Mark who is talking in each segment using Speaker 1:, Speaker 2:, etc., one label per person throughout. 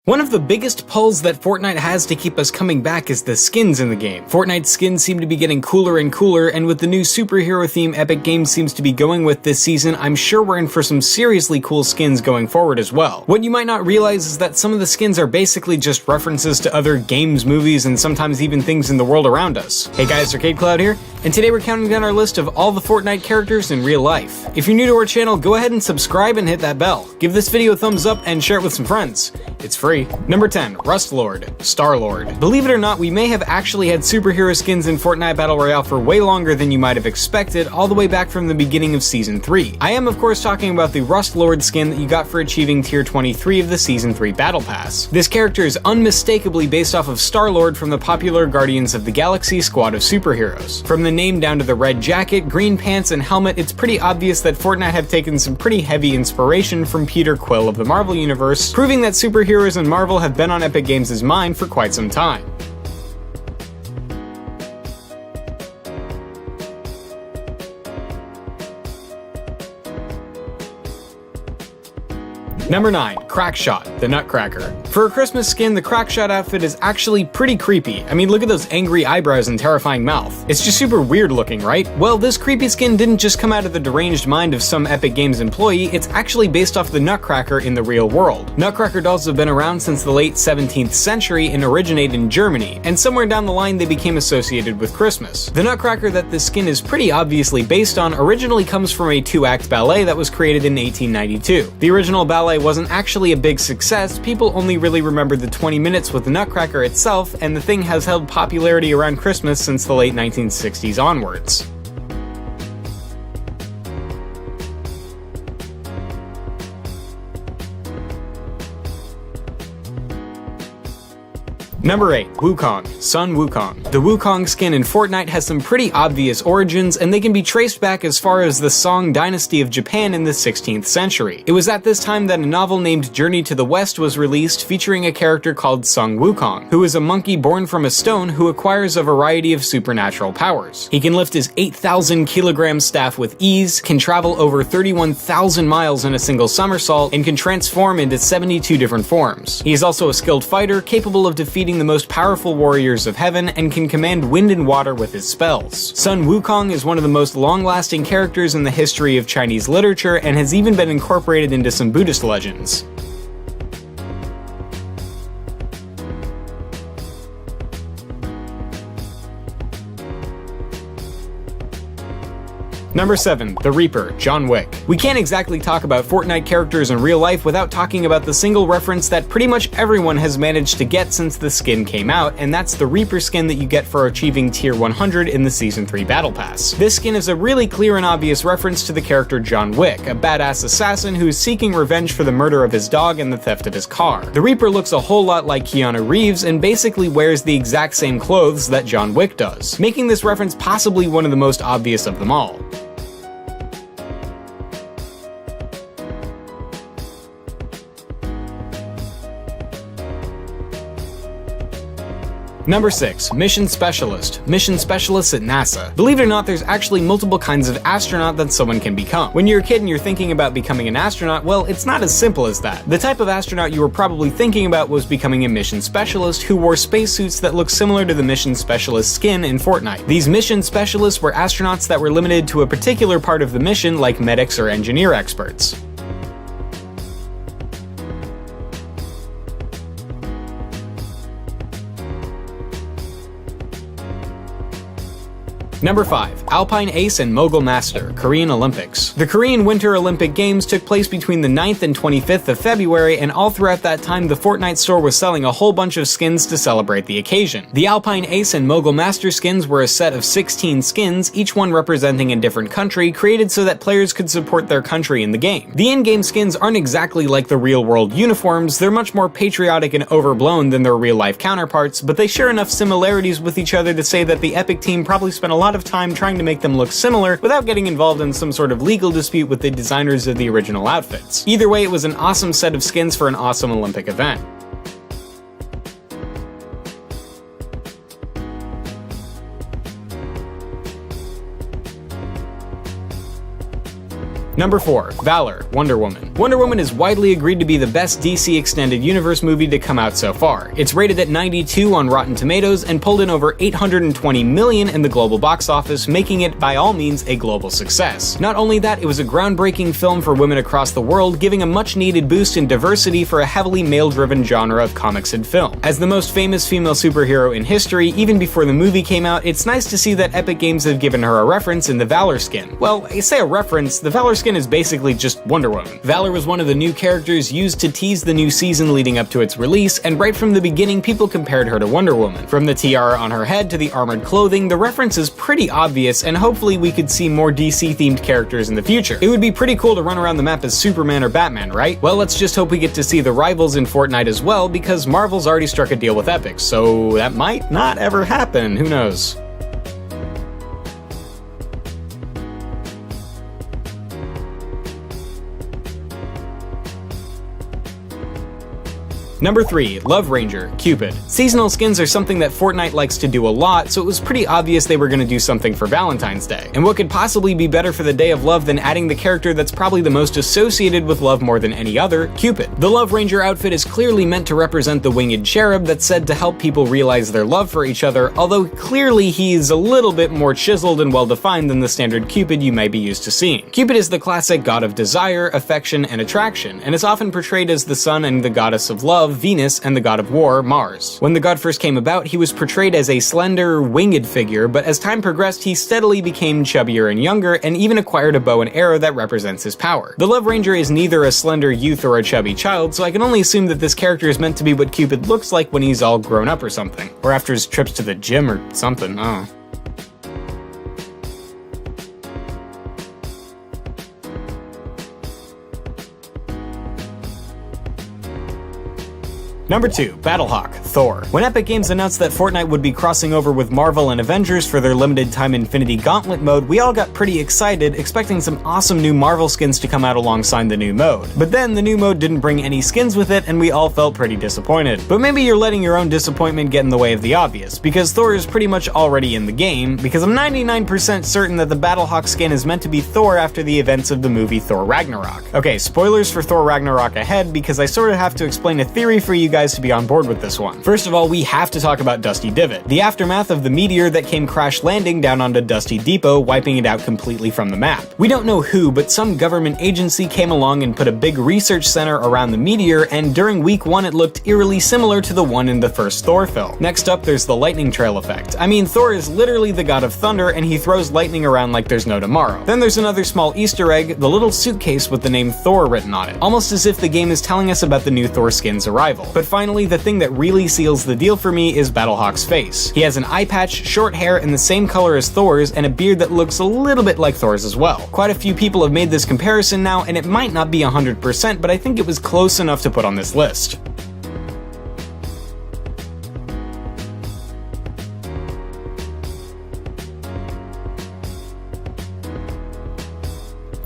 Speaker 1: One of the biggest pulls that Fortnite has to keep us coming back is the skins in the game. Fortnite's skins seem to be getting cooler and cooler, and with the new superhero theme Epic Games seems to be going with this season, I'm sure we're in for some seriously cool skins going forward as well. What you might not realize is that some of the skins are basically just references to other games, movies, and sometimes even things in the world around us. Hey guys, Arcade Cloud here, and today we're counting down our list of all the Fortnite characters in real life. If you're new to our channel, go ahead and subscribe and hit that bell. Give this video a thumbs up and share it with some friends. It's free. Number 10, Rustlord, Star-Lord. Believe it or not, we may have actually had superhero skins in Fortnite Battle Royale for way longer than you might have expected, all the way back from the beginning of Season 3. I am of course talking about the Rustlord skin that you got for achieving Tier 23 of the Season 3 Battle Pass. This character is unmistakably based off of Star-Lord from the popular Guardians of the Galaxy squad of superheroes. From the name down to the red jacket, green pants, and helmet, it's pretty obvious that Fortnite have taken some pretty heavy inspiration from Peter Quill of the Marvel Universe, proving that superheroes in Marvel have been on Epic Games' mind for quite some time. Number 9, Crackshot, the Nutcracker. For a Christmas skin, the Crackshot outfit is actually pretty creepy. I mean, look at those angry eyebrows and terrifying mouth. It's just super weird looking, right? Well, this creepy skin didn't just come out of the deranged mind of some Epic Games employee, it's actually based off the Nutcracker in the real world. Nutcracker dolls have been around since the late 17th century and originate in Germany, and somewhere down the line they became associated with Christmas. The Nutcracker that this skin is pretty obviously based on originally comes from a 2-act ballet that was created in 1892. The original ballet wasn't actually a big success, people only really remembered the 20 minutes with the Nutcracker itself, and the thing has held popularity around Christmas since the late 1960s onwards. Number 8, Wukong, Sun Wukong. The Wukong skin in Fortnite has some pretty obvious origins, and they can be traced back as far as the Song dynasty of Japan in the 16th century. It was at this time that a novel named Journey to the West was released, featuring a character called Sun Wukong, who is a monkey born from a stone who acquires a variety of supernatural powers. He can lift his 8,000 kilogram staff with ease, can travel over 31,000 miles in a single somersault, and can transform into 72 different forms. He is also a skilled fighter, capable of defeating the most powerful warriors of heaven, and can command wind and water with his spells. Sun Wukong is one of the most long-lasting characters in the history of Chinese literature and has even been incorporated into some Buddhist legends. Number 7, the Reaper, John Wick. We can't exactly talk about Fortnite characters in real life without talking about the single reference that pretty much everyone has managed to get since the skin came out, and that's the Reaper skin that you get for achieving Tier 100 in the Season 3 Battle Pass. This skin is a really clear and obvious reference to the character John Wick, a badass assassin who is seeking revenge for the murder of his dog and the theft of his car. The Reaper looks a whole lot like Keanu Reeves and basically wears the exact same clothes that John Wick does, making this reference possibly one of the most obvious of them all. Number 6, Mission Specialist, Mission Specialists at NASA. Believe it or not, there's actually multiple kinds of astronaut that someone can become. When you're a kid and you're thinking about becoming an astronaut, well, it's not as simple as that. The type of astronaut you were probably thinking about was becoming a Mission Specialist who wore spacesuits that look similar to the Mission Specialist skin in Fortnite. These Mission Specialists were astronauts that were limited to a particular part of the mission, like medics or engineer experts. Number 5, Alpine Ace and Mogul Master, Korean Olympics. The Korean Winter Olympic Games took place between the 9th and 25th of February, and all throughout that time the Fortnite store was selling a whole bunch of skins to celebrate the occasion. The Alpine Ace and Mogul Master skins were a set of 16 skins, each one representing a different country, created so that players could support their country in the game. The in-game skins aren't exactly like the real-world uniforms, they're much more patriotic and overblown than their real-life counterparts, but they share enough similarities with each other to say that the Epic team probably spent a lot of time trying to make them look similar without getting involved in some sort of legal dispute with the designers of the original outfits. Either way, it was an awesome set of skins for an awesome Olympic event. Number 4. Valor, Wonder Woman. Wonder Woman is widely agreed to be the best DC Extended Universe movie to come out so far. It's rated at 92 on Rotten Tomatoes and pulled in over $820 million in the global box office, making it by all means a global success. Not only that, it was a groundbreaking film for women across the world, giving a much-needed boost in diversity for a heavily male-driven genre of comics and film. As the most famous female superhero in history, even before the movie came out, it's nice to see that Epic Games have given her a reference in the Valor skin. Well, I say a reference, the Valor skin is basically just Wonder Woman. Valor was one of the new characters used to tease the new season leading up to its release, and right from the beginning people compared her to Wonder Woman. From the tiara on her head to the armored clothing, the reference is pretty obvious, and hopefully we could see more DC-themed characters in the future. It would be pretty cool to run around the map as Superman or Batman, right? Well, let's just hope we get to see the rivals in Fortnite as well, because Marvel's already struck a deal with Epic, so that might not ever happen, who knows? Number 3. Love Ranger, Cupid. Seasonal skins are something that Fortnite likes to do a lot, so it was pretty obvious they were going to do something for Valentine's Day. And what could possibly be better for the Day of Love than adding the character that's probably the most associated with love more than any other, Cupid. The Love Ranger outfit is clearly meant to represent the winged cherub that's said to help people realize their love for each other, although clearly he's a little bit more chiseled and well-defined than the standard Cupid you might be used to seeing. Cupid is the classic god of desire, affection, and attraction, and is often portrayed as the sun and the goddess of love, Venus, and the god of war, Mars. When the god first came about, he was portrayed as a slender, winged figure, but as time progressed, he steadily became chubbier and younger, and even acquired a bow and arrow that represents his power. The Love Ranger is neither a slender youth or a chubby child, so I can only assume that this character is meant to be what Cupid looks like when he's all grown up or something. Or after his trips to the gym or something, oh. Number 2. Battlehawk, Thor. When Epic Games announced that Fortnite would be crossing over with Marvel and Avengers for their limited time Infinity Gauntlet mode, we all got pretty excited, expecting some awesome new Marvel skins to come out alongside the new mode. But then the new mode didn't bring any skins with it, and we all felt pretty disappointed. But maybe you're letting your own disappointment get in the way of the obvious, because Thor is pretty much already in the game, because I'm 99% certain that the Battlehawk skin is meant to be Thor after the events of the movie Thor Ragnarok. Okay, spoilers for Thor Ragnarok ahead, because I sort of have to explain a theory for you guys to be on board with this one. First of all, we have to talk about Dusty Divot, the aftermath of the meteor that came crash landing down onto Dusty Depot, wiping it out completely from the map. We don't know who, but some government agency came along and put a big research center around the meteor, and during week 1 it looked eerily similar to the one in the first Thor film. Next up, there's the lightning trail effect. I mean, Thor is literally the god of thunder, and he throws lightning around like there's no tomorrow. Then there's another small Easter egg, the little suitcase with the name Thor written on it, almost as if the game is telling us about the new Thor skin's arrival. But finally, the thing that really seals the deal for me is Battlehawk's face. He has an eye patch, short hair in the same color as Thor's, and a beard that looks a little bit like Thor's as well. Quite a few people have made this comparison now, and it might not be 100%, but I think it was close enough to put on this list.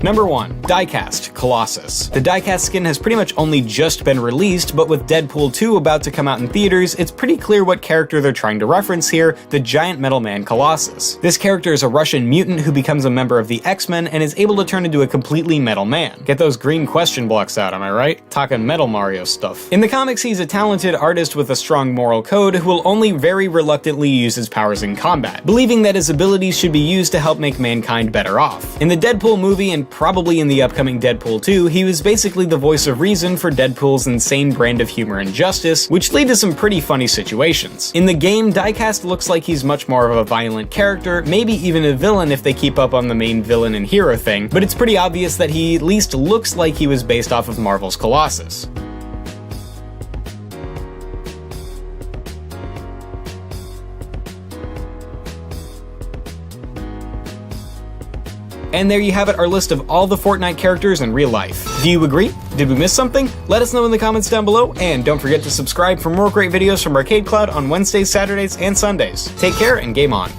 Speaker 1: Number 1. Diecast, Colossus. The diecast skin has pretty much only just been released, but with Deadpool 2 about to come out in theaters, it's pretty clear what character they're trying to reference here, the giant metal man Colossus. This character is a Russian mutant who becomes a member of the X-Men and is able to turn into a completely metal man. Get those green question blocks out, am I right? Talking Metal Mario stuff. In the comics, he's a talented artist with a strong moral code who will only very reluctantly use his powers in combat, believing that his abilities should be used to help make mankind better off. In the Deadpool movie, and probably in the upcoming Deadpool 2, he was basically the voice of reason for Deadpool's insane brand of humor and justice, which lead to some pretty funny situations. In the game, Diecast looks like he's much more of a violent character, maybe even a villain if they keep up on the main villain and hero thing, but it's pretty obvious that he at least looks like he was based off of Marvel's Colossus. And there you have it, our list of all the Fortnite characters in real life. Do you agree? Did we miss something? Let us know in the comments down below, and don't forget to subscribe for more great videos from Arcade Cloud on Wednesdays, Saturdays, and Sundays. Take care and game on.